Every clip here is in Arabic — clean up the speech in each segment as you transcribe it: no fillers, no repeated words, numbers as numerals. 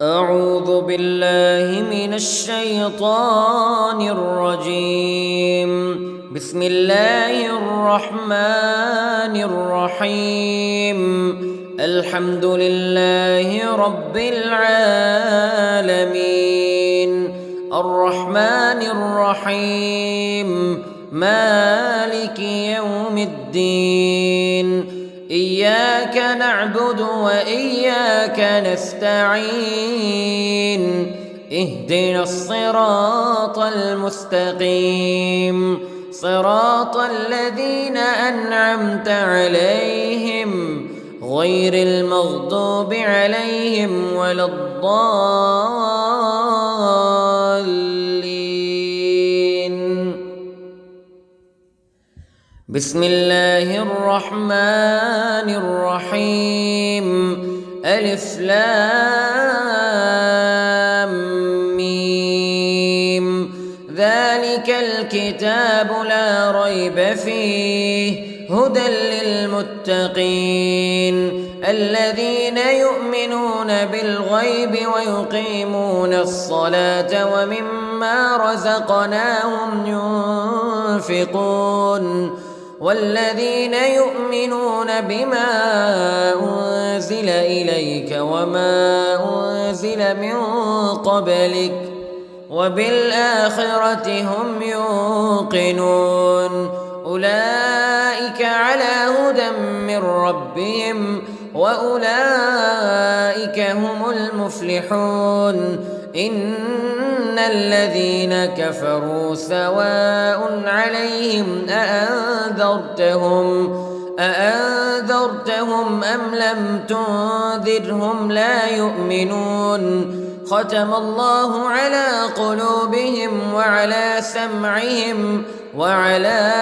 أعوذ بالله من الشيطان الرجيم. بسم الله الرحمن الرحيم. الحمد لله رب العالمين الرحمن الرحيم مالك يوم الدين. إياك نعبد وإياك نستعين. اهدنا الصراط المستقيم صراط الذين أنعمت عليهم غير المغضوب عليهم ولا الضالين. بسم الله الرحمن الرحيم. ألف لام ميم. ذلك الكتاب لا ريب فيه هدى للمتقين الذين يؤمنون بالغيب ويقيمون الصلاة ومما رزقناهم ينفقون والذين يؤمنون بما أنزل إليك وما أنزل من قبلك وبالآخرة هم يوقنون. أولئك على هدى من ربهم وأولئك هم المفلحون. إن الذين كفروا سواء عليهم أأنذرتهم أم لم تنذرهم لا يؤمنون. ختم الله على قلوبهم وعلى سمعهم وعلى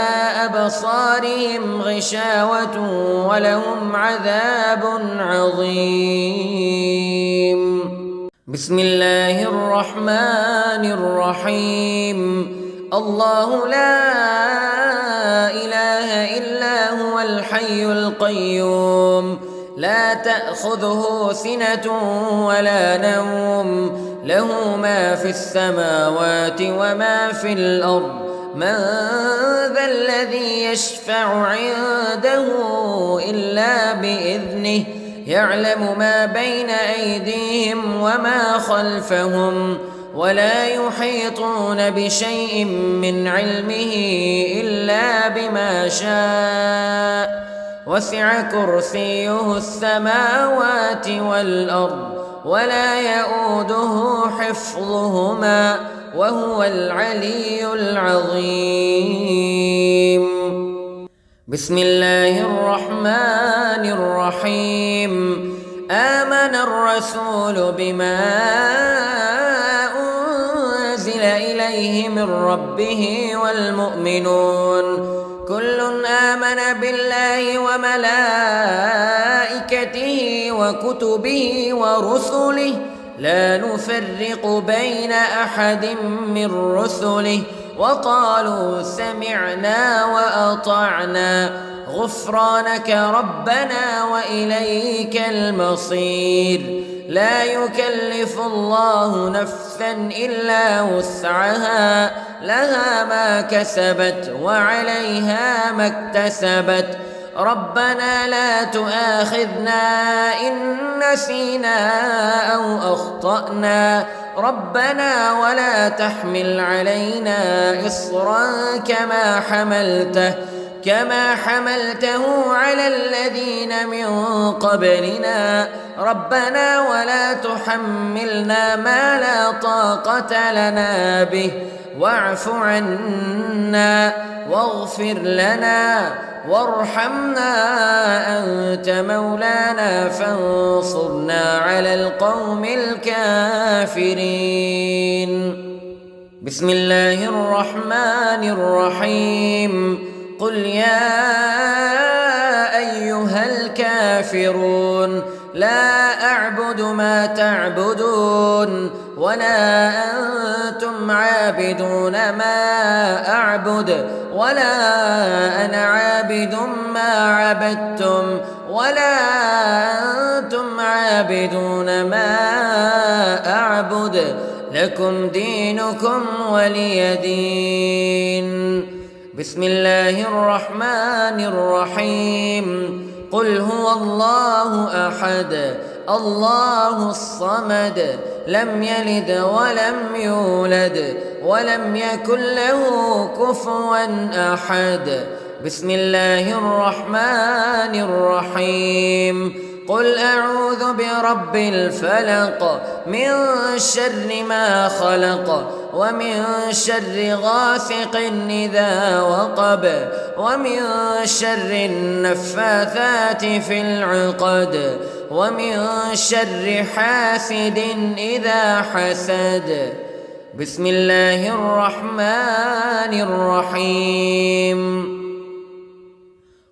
أبصارهم غشاوة ولهم عذاب عظيم. بسم الله الرحمن الرحيم. الله لا إله إلا هو الحي القيوم لا تأخذه سنة ولا نوم له ما في السماوات وما في الأرض. من ذا الذي يشفع عنده إلا بإذنه يعلم ما بين أيديهم وما خلفهم ولا يحيطون بشيء من علمه إلا بما شاء. وسع كرسيه السماوات والأرض ولا يؤوده حفظهما وهو العلي العظيم. بسم الله الرحمن الرحيم. آمن الرسول بما أنزل إليه من ربه والمؤمنون كل آمن بالله وملائكته وكتبه ورسله لا نفرق بين أحد من رسله وقالوا سمعنا وأطعنا غفرانك ربنا وإليك المصير. لا يكلف الله نفسا إلا وسعها لها ما كسبت وعليها ما اكتسبت. ربنا لا تؤاخذنا إن نسينا أو أخطأنا ربنا ولا تحمل علينا إصرا كما حملته على الذين من قبلنا ربنا ولا تحملنا ما لا طاقة لنا به واعف عنا واغفر لنا وارحمنا أنت مولانا فانصرنا على القوم الكافرين. بسم الله الرحمن الرحيم. قل يا أيها الكافرون لا أعبد ما تعبدون ولا أنتم عابدون ما أعبد ولا أنا عابد ما عبدتم ولا أنتم عابدون ما أعبد لكم دينكم ولي دين. بسم الله الرحمن الرحيم. قل هو الله أحد الله الصمد لم يلد ولم يولد ولم يكن له كفوا أحد. بسم الله الرحمن الرحيم. قل أعوذ برب الفلق من شر ما خلق ومن شر غاسق إذا وقب ومن شر النفاثات في العقد ومن شر حاسد إذا حسد. بسم الله الرحمن الرحيم.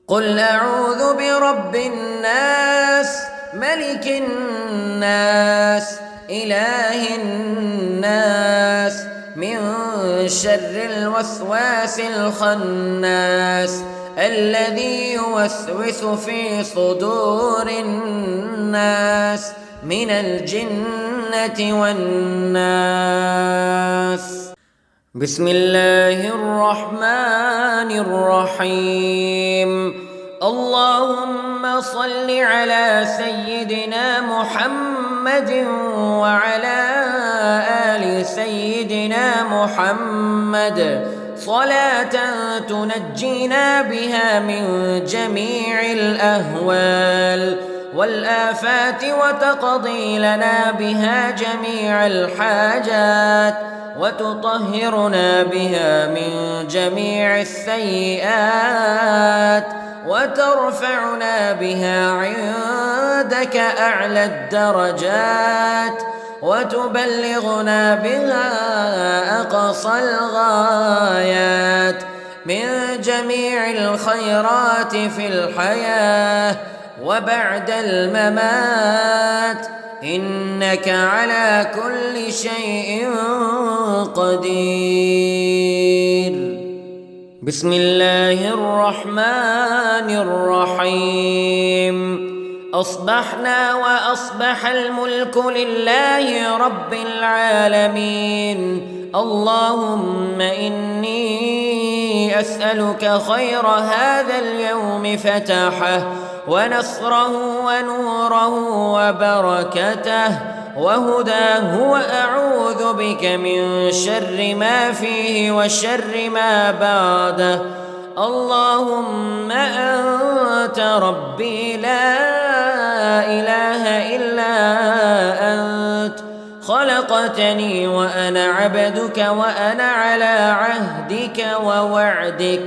قل أعوذ برب الناس ملك الناس إله الناس من شر الوسواس الخناس الذي يوسوس في صدور الناس من الجنة والناس. بسم الله الرحمن الرحيم. اللهم صل على سيدنا محمد وعلى آل سيدنا محمد صلاة تنجينا بها من جميع الأهوال والآفات وتقضي لنا بها جميع الحاجات وتطهرنا بها من جميع السيئات وترفعنا بها عندك أعلى الدرجات وتبلغنا بها أقصى الغايات من جميع الخيرات في الحياة وبعد الممات إنك على كل شيء قدير. بسم الله الرحمن الرحيم. أصبحنا وأصبح الملك لله رب العالمين. اللهم إني أسألك خير هذا اليوم فتحه ونصره ونوره وبركته وهداه وأعوذ بك من شر ما فيه وشر ما بعده. اللهم أنت ربي لا إله إلا أنت خلقتني وأنا عبدك وأنا على عهدك ووعدك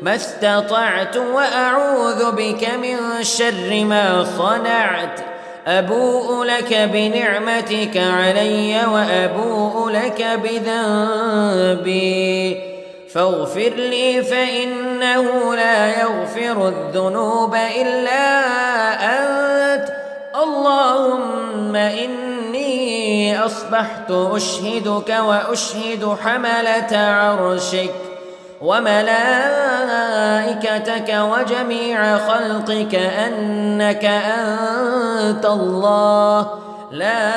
ما استطعت وأعوذ بك من شر ما صنعت. أبوء لك بنعمتك علي وأبوء لك بذنبي فاغفر لي فإنه لا يغفر الذنوب إلا أنت. اللهم إني أصبحت أشهدك وأشهد حملة عرشك وملائكتك وجميع خلقك أنك أنت الله لا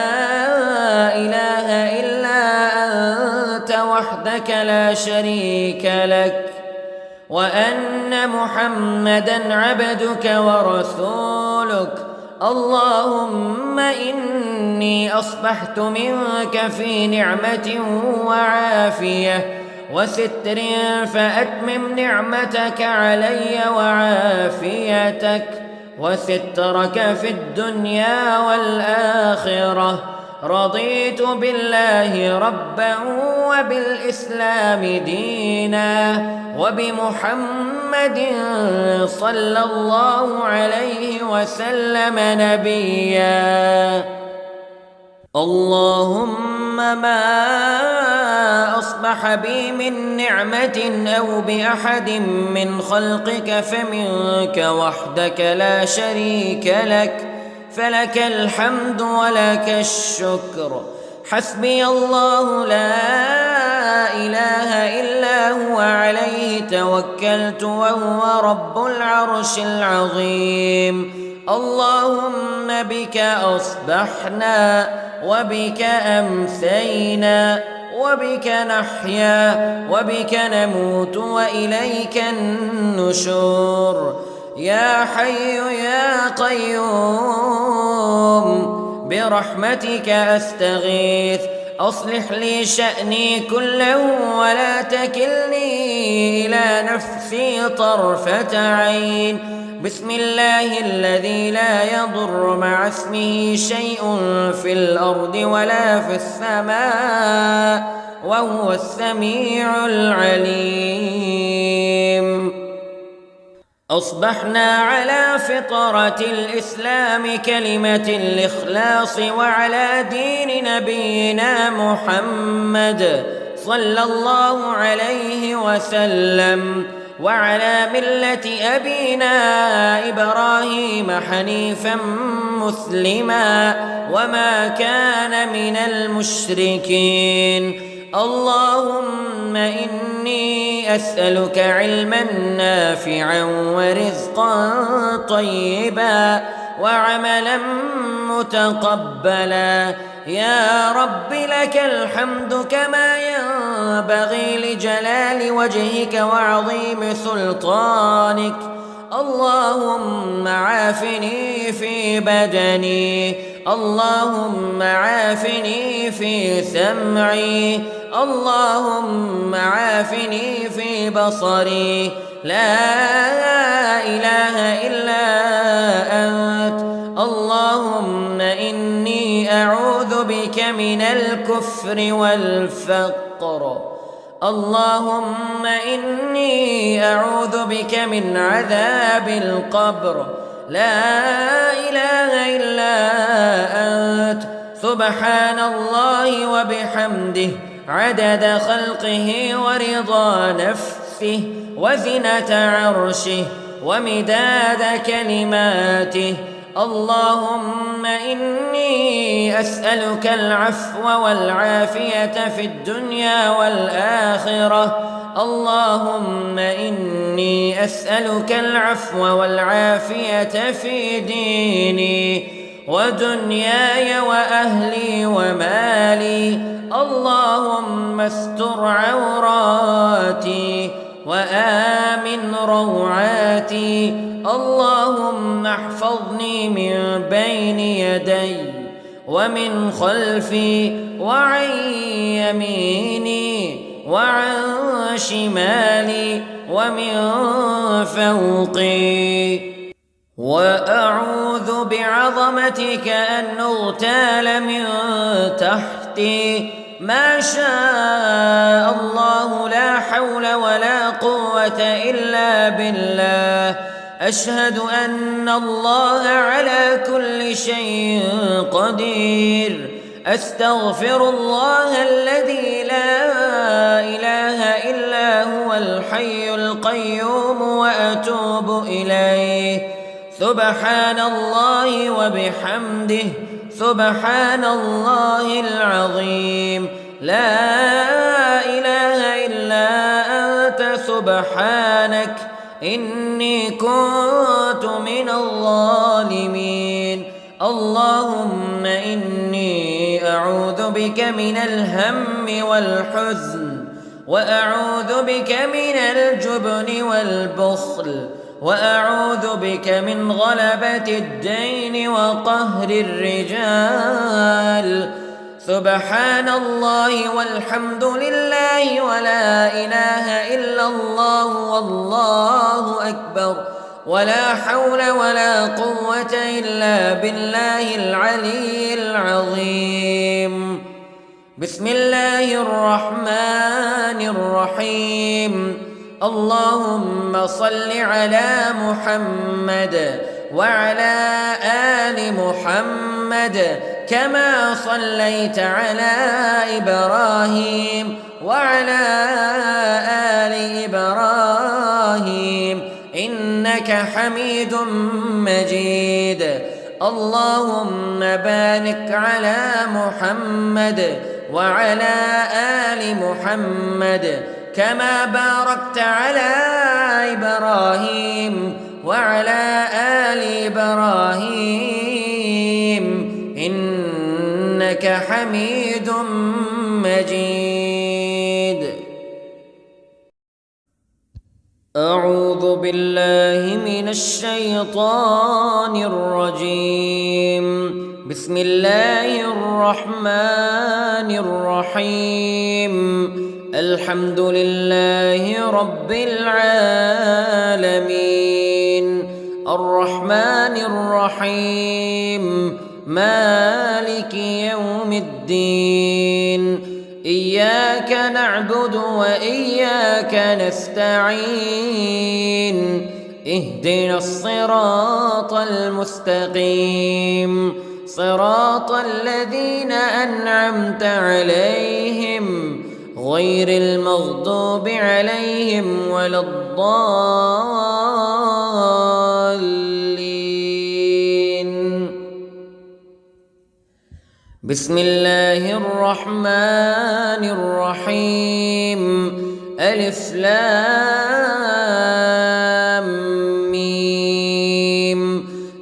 إله إلا أنت وحدك لا شريك لك وأن محمدًا عبدك ورسولك. اللهم إني أصبحت منك في نعمة وعافية وستر فأتمم نعمتك علي وعافيتك وسترك في الدنيا والآخرة. رضيت بالله ربا وبالإسلام دينا وبمحمد صلى الله عليه وسلم نبيا. اللهم ما أصبح بي من نعمة أو بأحد من خلقك فمنك وحدك لا شريك لك فلك الحمد ولك الشكر. حسبي الله لا إله إلا هو عليه توكلت وهو رب العرش العظيم. اللهم بك أصبحنا وبك أمسينا وبك نحيا وبك نموت وإليك النشور. يا حي يا قيوم برحمتك أستغيث، أصلح لي شأني كله ولا تكلني إلى نفسي طرفة عين. بسم الله الذي لا يضر مع اسمه شيء في الأرض ولا في السماء وهو السميع العليم. أصبحنا على فطرة الإسلام كلمة الإخلاص وعلى دين نبينا محمد صلى الله عليه وسلم وعلى ملة أبينا إبراهيم حنيفا مسلما وما كان من المشركين. اللهم إني أسألك علما نافعا ورزقا طيبا وعملا متقبلا. يا رب لك الحمد كما ينبغي لجلال وجهك وعظيم سلطانك. اللهم عافني في بدني، اللهم عافني في سمعي، اللهم عافني في بصري. لا إله إلا أنت. اللهم إني أعوذ بك من الكفر والفقر. اللهم إني أعوذ بك من عذاب القبر. لا إله إلا أنت. سبحان الله وبحمده عدد خلقه ورضا نفسه وزنة عرشه ومداد كلماته. اللهم إني أسألك العفو والعافية في الدنيا والآخرة. اللهم إني أسألك العفو والعافية في ديني ودنياي وأهلي ومالي. اللهم استر عوراتي وآمن روعاتي. اللهم احفظني من بين يدي ومن خلفي وعن يميني وعن شمالي ومن فوقي. وأعوذ بعظمتك أن أغتال من تحتي. ما شاء الله لا حول ولا قوة إلا بالله. أشهد أن الله على كل شيء قدير. أستغفر الله الذي لا إله إلا هو الحي القيوم وأتوب إليه. سبحان الله وبحمده سبحان الله العظيم. لا إله إلا أنت سبحانك إني كنت من الظالمين. اللهم إني أعوذ بك من الهم والحزن وأعوذ بك من الجبن والبخل وأعوذ بك من غلبة الدين وقهر الرجال. سبحان الله والحمد لله ولا إله إلا الله والله أكبر ولا حول ولا قوة إلا بالله العلي العظيم. بسم الله الرحمن الرحيم. اللهم صل على محمد وعلى آل محمد كما صليت على إبراهيم وعلى آل إبراهيم إنك حميد مجيد. اللهم بارك على محمد وعلى آل محمد كما باركت على إبراهيم وعلى آل إبراهيم إنك حميد مجيد. أعوذ بالله من الشيطان الرجيم. بسم الله الرحمن الرحيم. الحمد لله رب العالمين الرحمن الرحيم مالك يوم الدين. إياك نعبد وإياك نستعين. اهدنا الصراط المستقيم صراط الذين أنعمت عليهم غير المغضوب عليهم ولا الضالين. بسم الله الرحمن الرحيم. ألف لام ميم.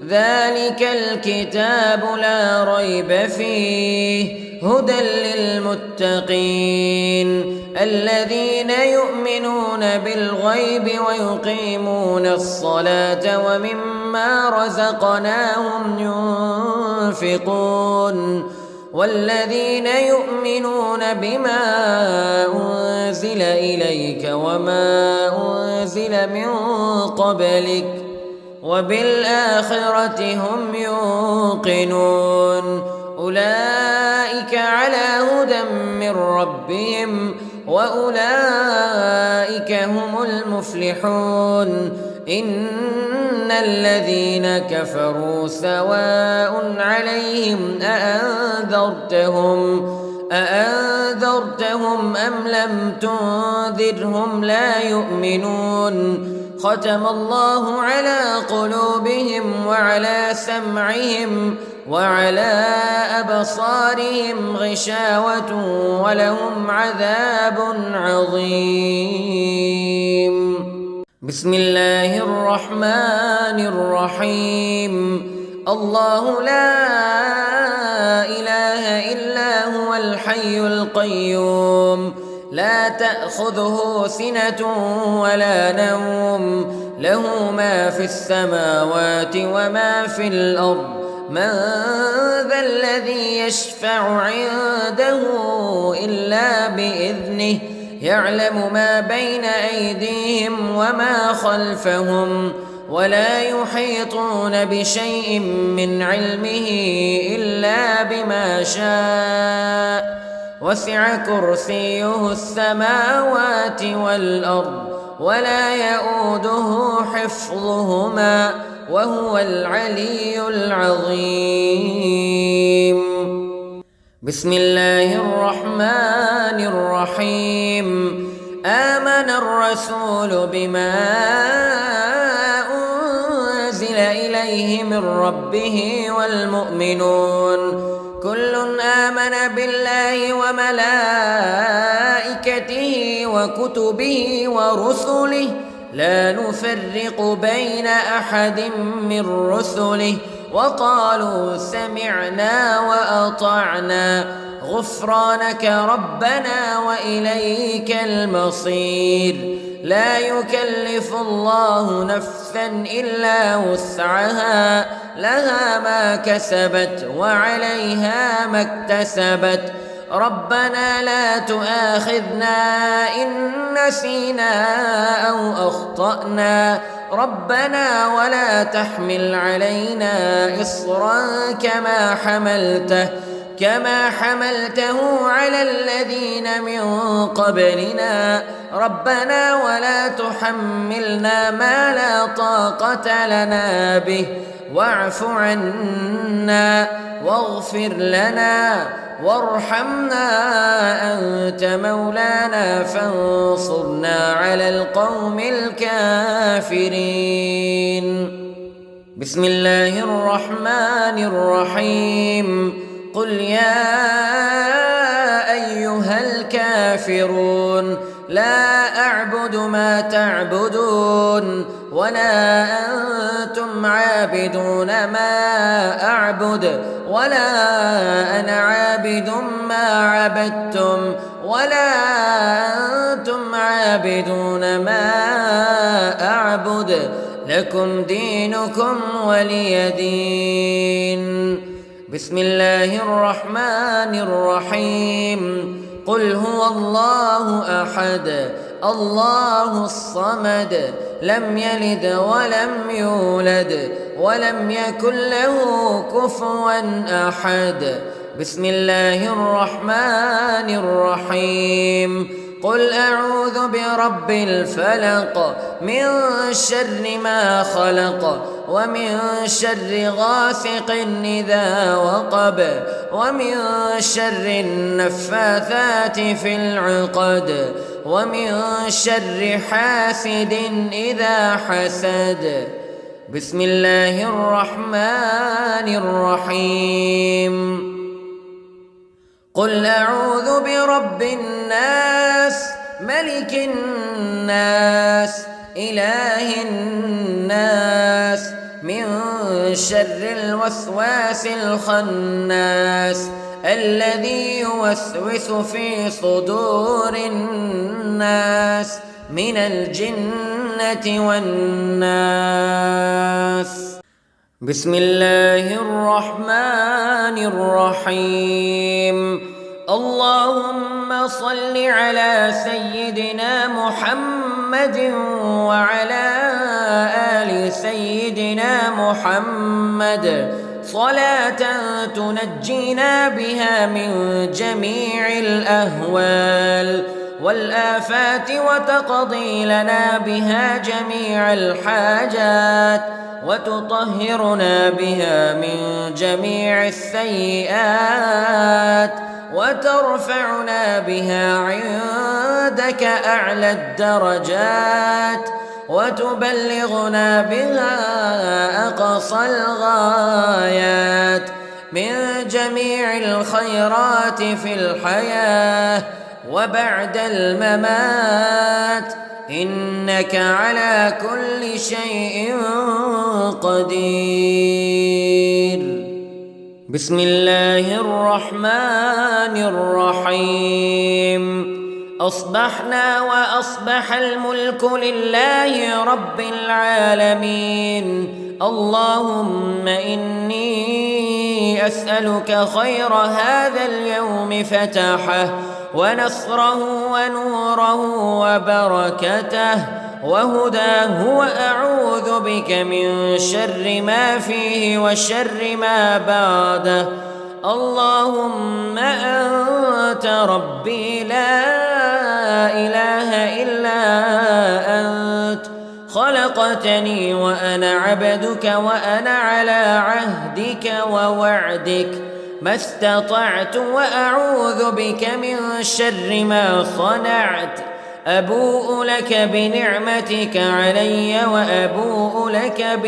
ذلك الكتاب لا ريب فيه هدى للمتقين الذين يؤمنون بالغيب ويقيمون الصلاة ومما رزقناهم ينفقون والذين يؤمنون بما أنزل إليك وما أنزل من قبلك وبالآخرة هم يوقنون أولئك على هدى من ربهم وأولئك هم المفلحون. إن الذين كفروا سواء عليهم أأنذرتهم أم لم تنذرهم لا يؤمنون. ختم الله على قلوبهم وعلى سمعهم وعلى أبصارهم غشاوة ولهم عذاب عظيم. بسم الله الرحمن الرحيم. الله لا إله إلا هو الحي القيوم لا تأخذه سنة ولا نوم له ما في السماوات وما في الأرض. من ذا الذي يشفع عنده إلا بإذنه يعلم ما بين أيديهم وما خلفهم ولا يحيطون بشيء من علمه إلا بما شاء وسع كرسيه السماوات والأرض ولا يؤوده حفظهما وهو العلي العظيم. بسم الله الرحمن الرحيم. آمن الرسول بما أنزل إليه من ربه والمؤمنون كل آمن بالله وملائكته وكتبه ورسله لا نفرق بين أحد من رسله وقالوا سمعنا وأطعنا غفرانك ربنا وإليك المصير. لا يكلف الله نفسا إلا وسعها لها ما كسبت وعليها ما اكتسبت. ربنا لا تؤاخذنا إن نسينا أو أخطأنا ربنا ولا تحمل علينا إصرا كما حملته على الذين من قبلنا ربنا ولا تحملنا ما لا طاقة لنا به واعف عنا واغفر لنا وارحمنا أنت مولانا فانصرنا على القوم الكافرين. بسم الله الرحمن الرحيم. قل يا أيها الكافرون لا أعبد ما تعبدون ولا أنتم عابدون ما أعبد ولا أنا عابد ما عبدتم ولا أنتم عابدون ما أعبد لكم دينكم ولي دين. بسم الله الرحمن الرحيم. قل هو الله أحد الله الصمد لم يلد ولم يولد ولم يكن له كفوا أحد. بسم الله الرحمن الرحيم. قل أعوذ برب الفلق من شر ما خلق ومن شر غاسق إذا وقب ومن شر النفاثات في العقد ومن شر حاسد إذا حسد. بسم الله الرحمن الرحيم. قل أعوذ برب الناس ملك الناس إله الناس من شر الوسواس الخناس الذي يوسوس في صدور الناس من الجنة والناس. بسم الله الرحمن الرحيم. اللهم صل على سيدنا محمد وعلى آل سيدنا محمد صلاة تنجينا بها من جميع الأهوال والآفات وتقضي لنا بها جميع الحاجات وتطهرنا بها من جميع السيئات وترفعنا بها عندك أعلى الدرجات وتبلغنا بها أقصى الغايات من جميع الخيرات في الحياة وبعد الممات إنك على كل شيء قدير. بسم الله الرحمن الرحيم. أصبحنا وأصبح الملك لله رب العالمين. اللهم إني أسألك خير هذا اليوم فتحه ونصره ونوره وبركته وهداه وأعوذ بك من شر ما فيه وشر ما بعده. اللهم أنت ربي لا إله إلا أنت خلقتني وأنا عبدك وأنا على عهدك ووعدك ما استطعت وأعوذ بك من شر ما صنعت. أبوء لك بنعمتك علي وأبوء لك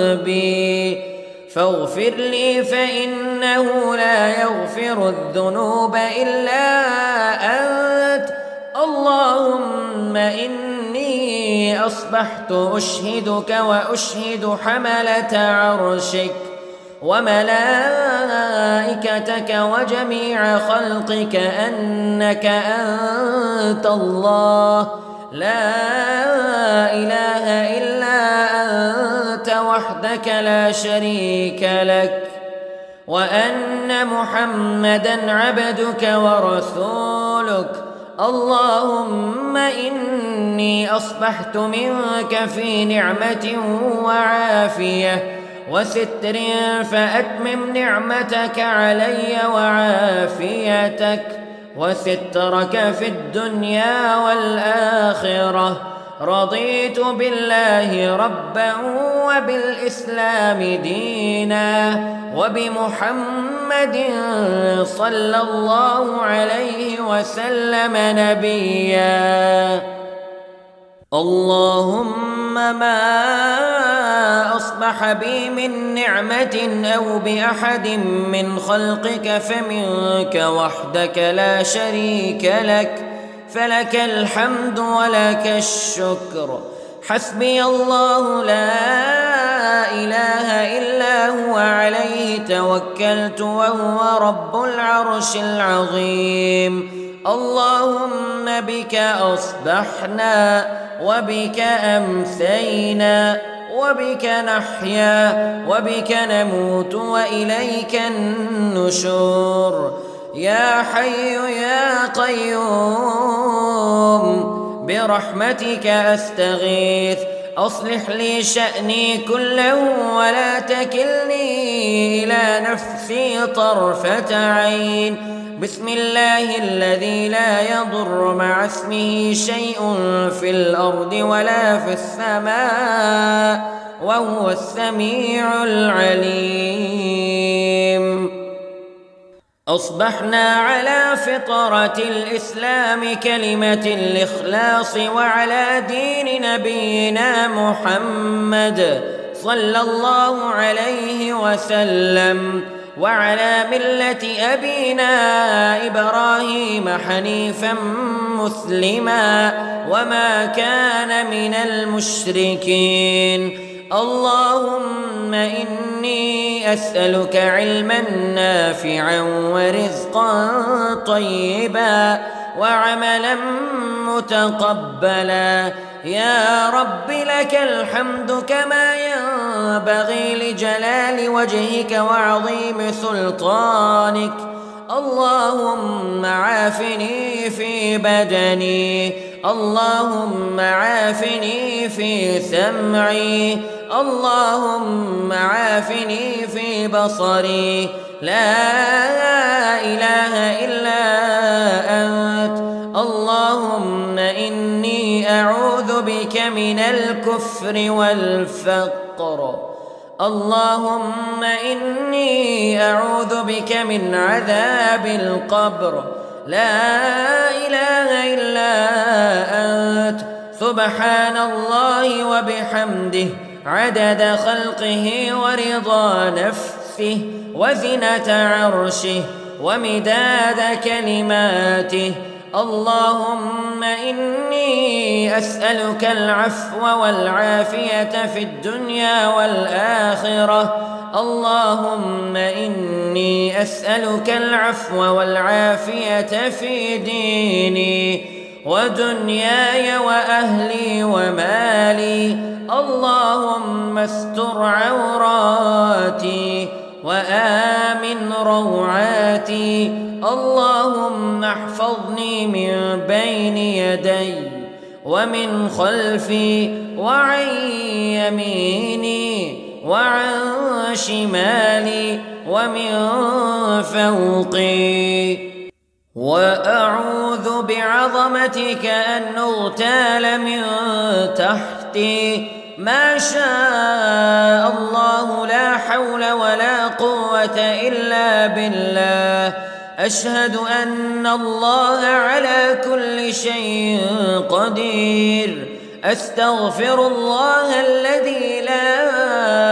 بذنبي فاغفر لي فإنه لا يغفر الذنوب إلا أنت. اللهم إني أصبحت أشهدك وأشهد حملة عرشك وملائكتك وجميع خلقك أنك أنت الله لا إله إلا أنت وحدك لا شريك لك وأن محمدًا عبدك ورسولك. اللهم إني أصبحت منك في نعمة وعافية وستر فأتمم نعمتك علي وعافيتك وسترك في الدنيا والآخرة. رضيت بالله ربا وبالإسلام دينا وبمحمد صلى الله عليه وسلم نبيا. اللهم ما أصبح بي من نعمة أو بأحد من خلقك فمنك وحدك لا شريك لك فلك الحمد ولك الشكر حسبي الله لا إله إلا هو عليه توكلت وهو رب العرش العظيم. اللهم بك أصبحنا وبك أمسينا وبك نحيا وبك نموت وإليك النشور. يا حي يا قيوم برحمتك أستغيث، أصلح لي شأني كله ولا تكلني إلى نفسي طرفة عين. بسم الله الذي لا يضر مع اسمه شيء في الأرض ولا في السماء وهو السميع العليم. أصبحنا على فطرة الإسلام كلمة الإخلاص وعلى دين نبينا محمد صلى الله عليه وسلم وعلى ملة أبينا إبراهيم حنيفا مسلما وما كان من المشركين. اللهم إني أسألك علما نافعا ورزقا طيبا وعملا متقبلا. يا رب لك الحمد كما ينبغي لجلال وجهك وعظيم سلطانك. اللهم عافني في بدني، اللهم عافني في سمعي، اللهم عافني في بصري. لا إله إلا أنت. اللهم إني أعوذ بك من الكفر والفقر. اللهم إني أعوذ بك من عذاب القبر. لا إله إلا أنت. سبحان الله وبحمده عدد خلقه ورضا نفسه وزنة عرشه ومداد كلماته. اللهم إني أسألك العفو والعافية في الدنيا والآخرة. اللهم إني أسألك العفو والعافية في ديني ودنياي وأهلي ومالي. اللهم استر عوراتي وآمن روعاتي. اللهم احفظني من بين يدي ومن خلفي وعن يميني وعن شمالي ومن فوقي. وأعوذ بعظمتك أن أغتال من تحتي. ما شاء الله لا حول ولا قوة إلا بالله. أشهد أن الله على كل شيء قدير. أستغفر الله الذي لا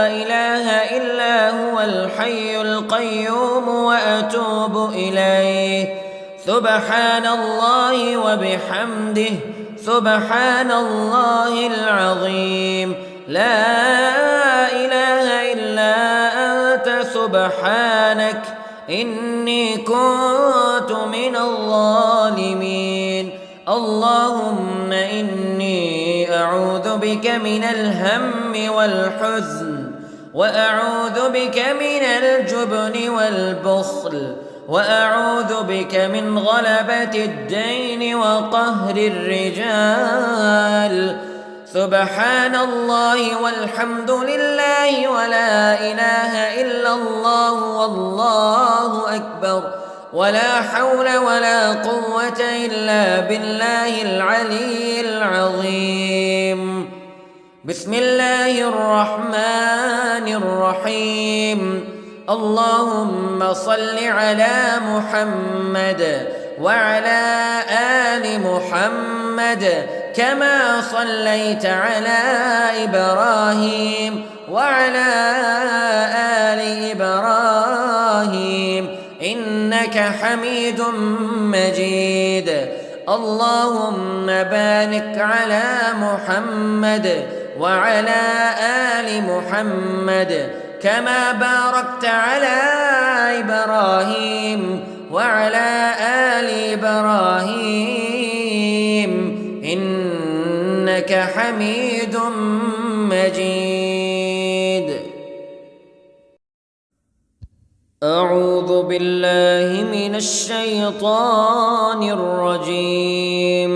إله إلا هو الحي القيوم وأتوب إليه. سبحان الله وبحمده سبحان الله العظيم. لا إله إلا أنت سبحانك إني كنت من الظالمين. اللهم إني أعوذ بك من الهم والحزن وأعوذ بك من الجبن والبخل وأعوذ بك من غلبة الدين وقهر الرجال. سبحان الله والحمد لله ولا إله إلا الله والله أكبر ولا حول ولا قوة إلا بالله العلي العظيم. بسم الله الرحمن الرحيم. اللهم صل على محمد وعلى آل محمد كما صليت على إبراهيم وعلى آل إبراهيم إنك حميد مجيد. اللهم بارك على محمد وعلى آل محمد كما باركت على إبراهيم وعلى آل إبراهيم إنك حميد مجيد. أعوذ بالله من الشيطان الرجيم.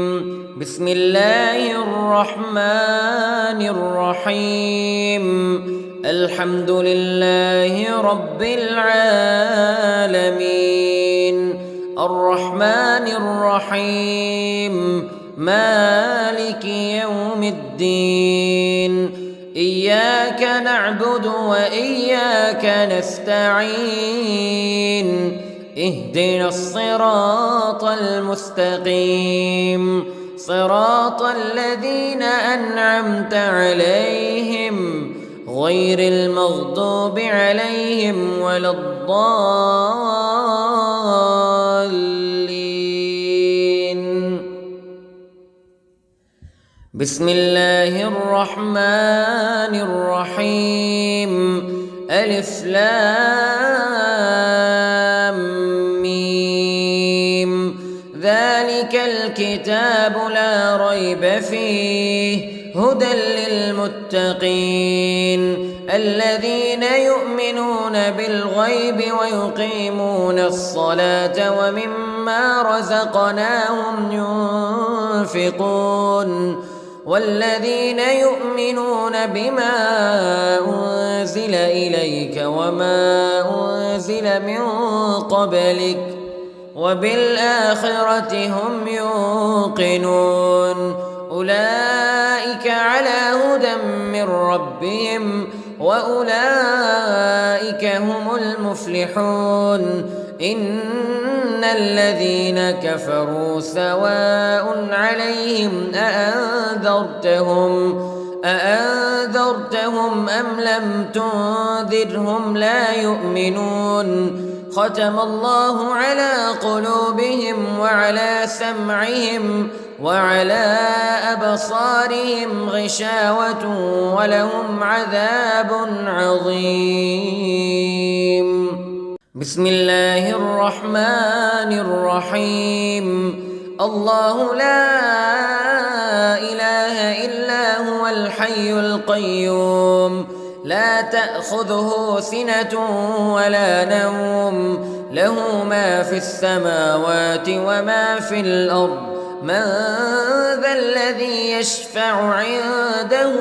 بسم الله الرحمن الرحيم. الحمد لله رب العالمين الرحمن الرحيم مالك يوم الدين إياك نعبد وإياك نستعين اهدنا الصراط المستقيم صراط الذين أنعمت عليهم غير المغضوب عليهم ولا الضالين. بسم الله الرحمن الرحيم. ألف لام ميم. ذلك الكتاب لا ريب فيه هدى للمتقين الذين يؤمنون بالغيب ويقيمون الصلاة ومما رزقناهم ينفقون والذين يؤمنون بما أنزل إليك وما أنزل من قبلك وبالآخرة هم يوقنون أولئك على هدى من ربهم وأولئك هم المفلحون. إن الذين كفروا سواء عليهم أأنذرتهم أم لم تنذرهم لا يؤمنون. ختم الله على قلوبهم وعلى سمعهم وعلى أبصارهم غشاوة ولهم عذاب عظيم. بسم الله الرحمن الرحيم. الله لا إله إلا هو الحي القيوم لا تأخذه سنة ولا نوم له ما في السماوات وما في الأرض. من ذا الذي يشفع عنده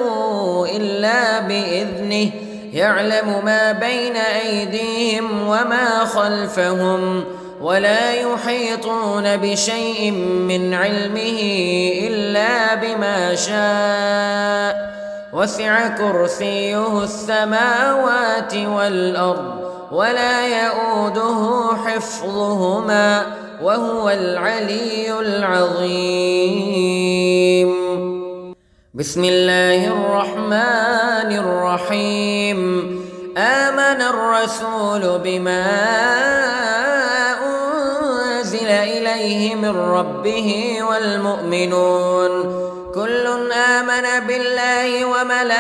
إلا بإذنه يعلم ما بين أيديهم وما خلفهم ولا يحيطون بشيء من علمه إلا بما شاء وسع كرسيه السماوات والأرض ولا يؤوده حفظهما وهو العلي العظيم. بسم الله الرحمن الرحيم. آمن الرسول بما أنزل إليه من ربه والمؤمنون كل آمن بالله وملائكته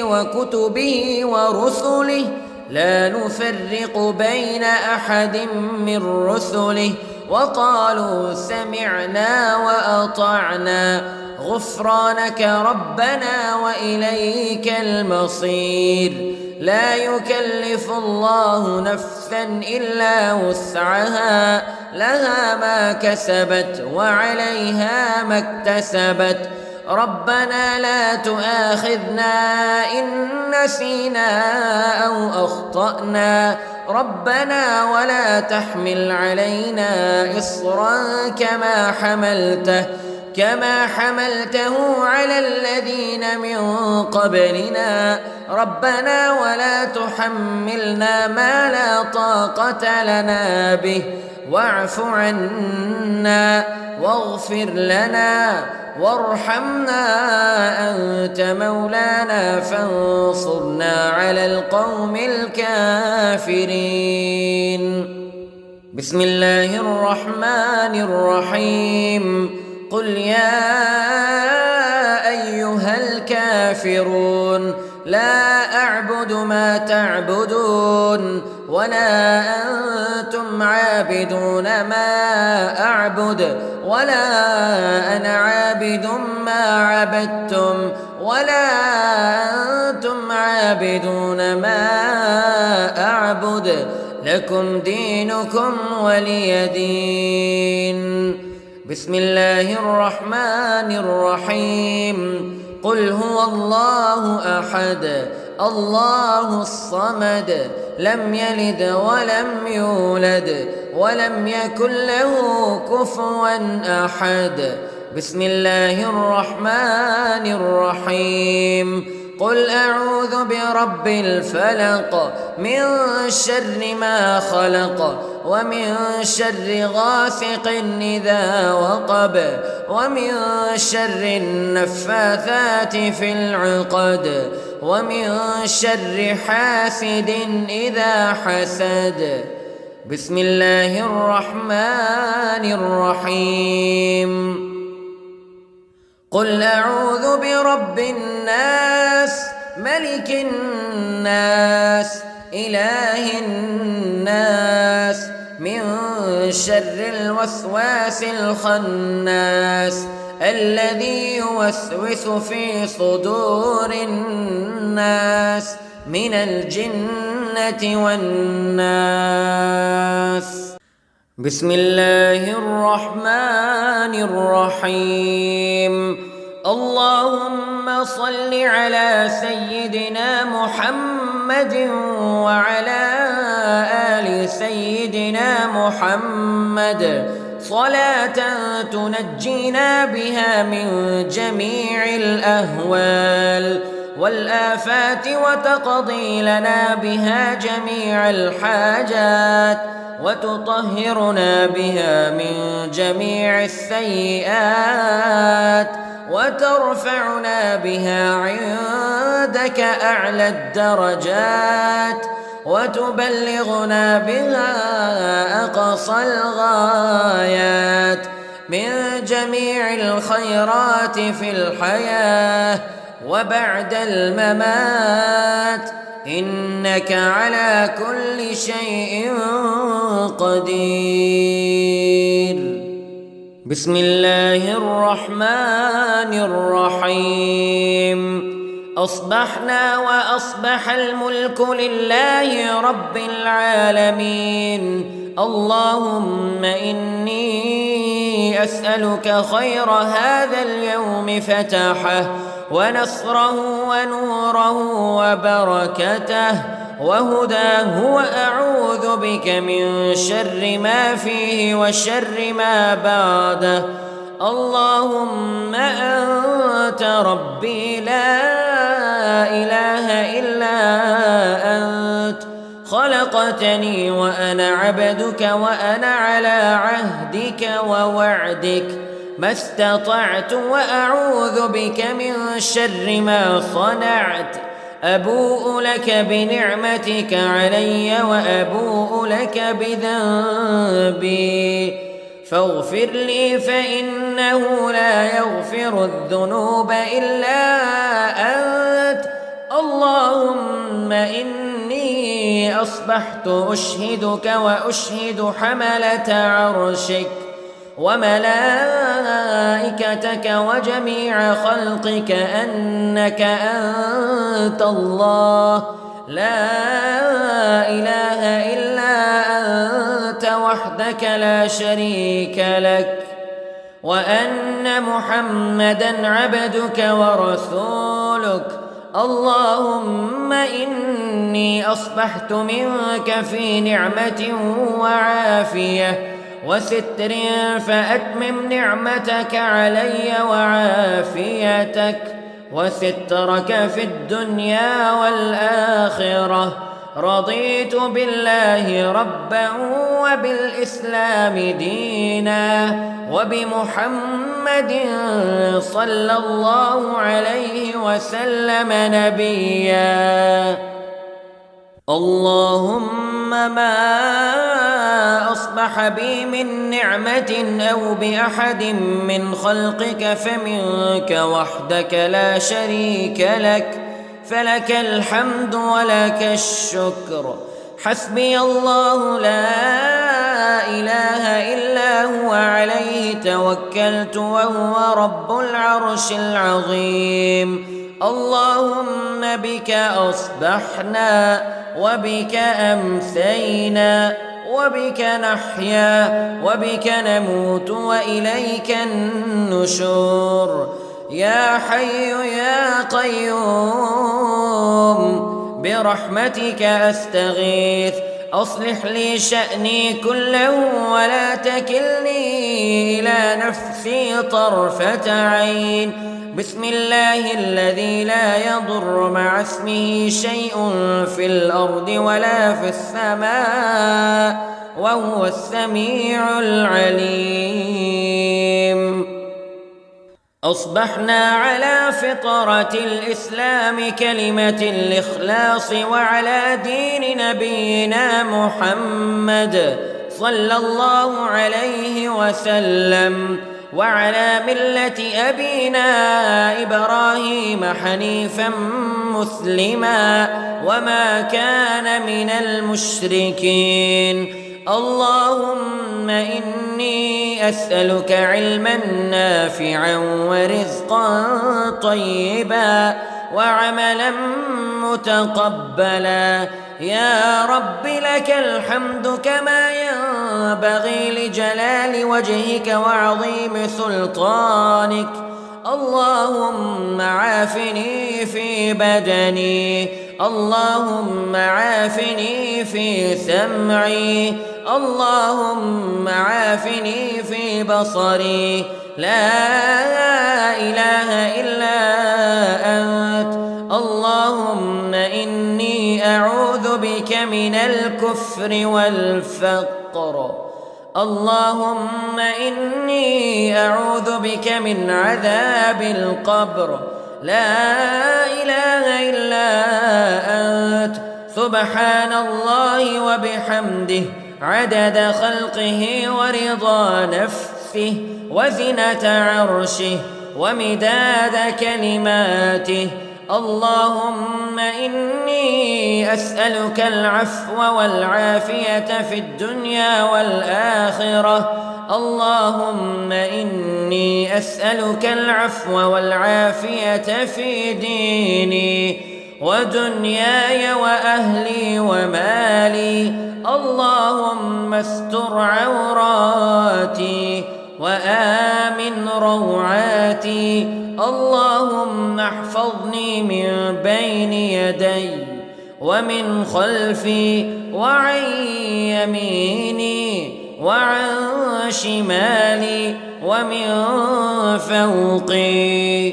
وكتبه ورسله لا نفرق بين أحد من رسله وقالوا سمعنا وأطعنا غفرانك ربنا وإليك المصير. لا يكلف الله نفسا إلا وسعها لها ما كسبت وعليها ما اكتسبت. ربنا لا تؤاخذنا إن نسينا أو أخطأنا ربنا ولا تحمل علينا إصرا كما حملته على الذين من قبلنا ربنا ولا تحملنا ما لا طاقة لنا به واعف عنا واغفر لنا وارحمنا أنت مولانا فانصرنا على القوم الكافرين. بسم الله الرحمن الرحيم قل يا أيها الكافرون لا أعبد ما تعبدون ولا أنتم عابدون ما أعبد ولا أنا عابد ما عبدتم ولا أنتم عابدون ما أعبد لكم دينكم ولي دين. بسم الله الرحمن الرحيم قل هو الله أحد الله الصمد لم يلد ولم يولد ولم يكن له كفوا أحد. بسم الله الرحمن الرحيم قل أعوذ برب الفلق من شر ما خلق ومن شر غاسق إذا وقب ومن شر النفاثات في العقد ومن شر حاسد إذا حسد. بسم الله الرحمن الرحيم قل أعوذ برب الناس ملك الناس إله الناس من شر الوسواس الخناس الذي يوسوس في صدور الناس من الجنة والناس. بسم الله الرحمن الرحيم اللهم صل على سيدنا محمد وعلى آل سيدنا محمد صلاة تنجينا بها من جميع الأهوال والآفات وتقضي لنا بها جميع الحاجات وتطهرنا بها من جميع السيئات وترفعنا بها عندك أعلى الدرجات وتبلغنا بها أقصى الغايات من جميع الخيرات في الحياة وبعد الممات إنك على كل شيء قدير. بسم الله الرحمن الرحيم أصبحنا وأصبح الملك لله رب العالمين اللهم إني أسألك خير هذا اليوم فتحه ونصره ونوره وبركته وهداه وأعوذ بك من شر ما فيه وشر ما بعده. اللهم أنت ربي لا إله إلا أنت خلقتني وأنا عبدك وأنا على عهدك ووعدك ما استطعت وأعوذ بك من شر ما صنعت. أبوء لك بنعمتك علي وأبوء لك بذنبي فاغفر لي فإنه لا يغفر الذنوب إلا أنت. اللهم إني أصبحت أشهدك وأشهد حملة عرشك وملائكتك وجميع خلقك أنك أنت الله لا إله إلا أنت وحدك لا شريك لك وأن محمدًا عبدك ورسولك. اللهم إني أصبحت منك في نعمة وعافية وستر فأتمم نعمتك علي وعافيتك وسترك في الدنيا والآخرة. رضيت بالله ربا وبالإسلام دينا وبمحمد صلى الله عليه وسلم نبيا. اللهم ما أصبح أصبح بي من نعمة أو بأحد من خلقك فمنك وحدك لا شريك لك، فلك الحمد ولك الشكر. حسبي الله لا إله إلا هو عليه توكلت وهو رب العرش العظيم. اللهم بك أصبحنا وبك أمسينا وبك نحيا وبك نموت وإليك النشور. يا حي يا قيوم برحمتك أستغيث، أصلح لي شأني كله ولا تكلني إلى نفسي طرفة عين. بسم الله الذي لا يضر مع اسمه شيء في الأرض ولا في السماء وهو السميع العليم. أصبحنا على فطرة الإسلام كلمة الإخلاص وعلى دين نبينا محمد صلى الله عليه وسلم وعلى ملة أبينا إبراهيم حنيفا مسلما وما كان من المشركين. اللهم إني أسألك علما نافعا ورزقا طيبا وعملا متقبلا. يا رب لك الحمد كما ينبغي لجلال وجهك وعظيم سلطانك. اللهم عافني في بدني، اللهم عافني في سمعي، اللهم عافني في بصري. لا إله إلا أنت. اللهم إني أعوذ بك من الكفر والفقر. اللهم إني أعوذ بك من عذاب القبر. لا إله إلا أنت. سبحان الله وبحمده عدد خلقه ورضا نفسه وزنة عرشه ومداد كلماته. اللهم إني أسألك العفو والعافية في الدنيا والآخرة. اللهم إني أسألك العفو والعافية في ديني ودنياي وأهلي ومالي. اللهم استر عوراتي وآمن روعاتي. اللهم احفظني من بين يدي ومن خلفي وعن يميني وعن شمالي ومن فوقي.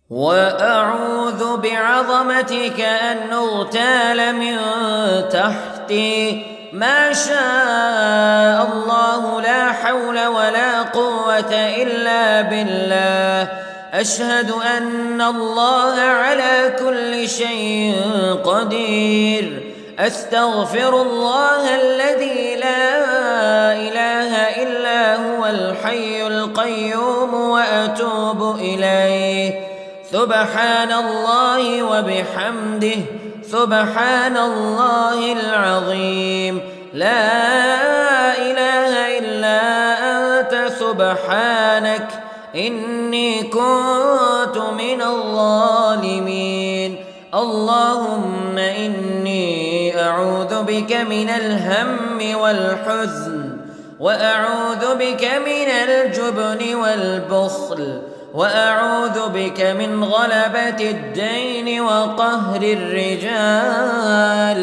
وأعوذ بعظمتك أن أغتال من تحتي. ما شاء الله لا حول ولا قوة إلا بالله. أشهد أن الله على كل شيء قدير. أستغفر الله الذي لا إله إلا هو الحي القيوم وأتوب إليه. سبحان الله وبحمده سبحان الله العظيم. لا إله إلا أنت سبحانك إني كنت من الظالمين. اللهم إني أعوذ بك من الهم والحزن وأعوذ بك من الجبن والبخل وأعوذ بك من غلبة الدين وقهر الرجال.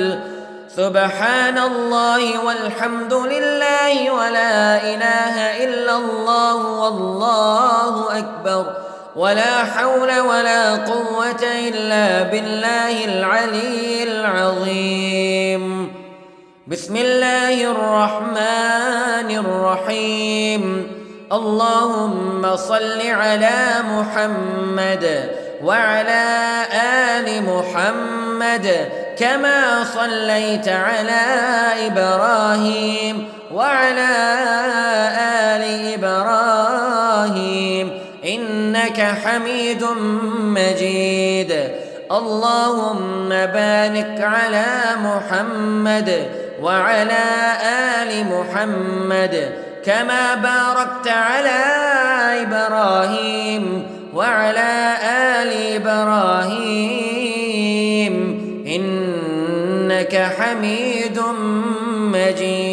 سبحان الله والحمد لله ولا إله إلا الله والله أكبر ولا حول ولا قوة إلا بالله العلي العظيم. بسم الله الرحمن الرحيم. اللهم صل على محمد وعلى آل محمد كما صليت على إبراهيم وعلى آل إبراهيم إنك حميد مجيد. اللهم بارك على محمد وعلى آل محمد كما باركت على إبراهيم وعلى آل إبراهيم إنك حميد مجيد.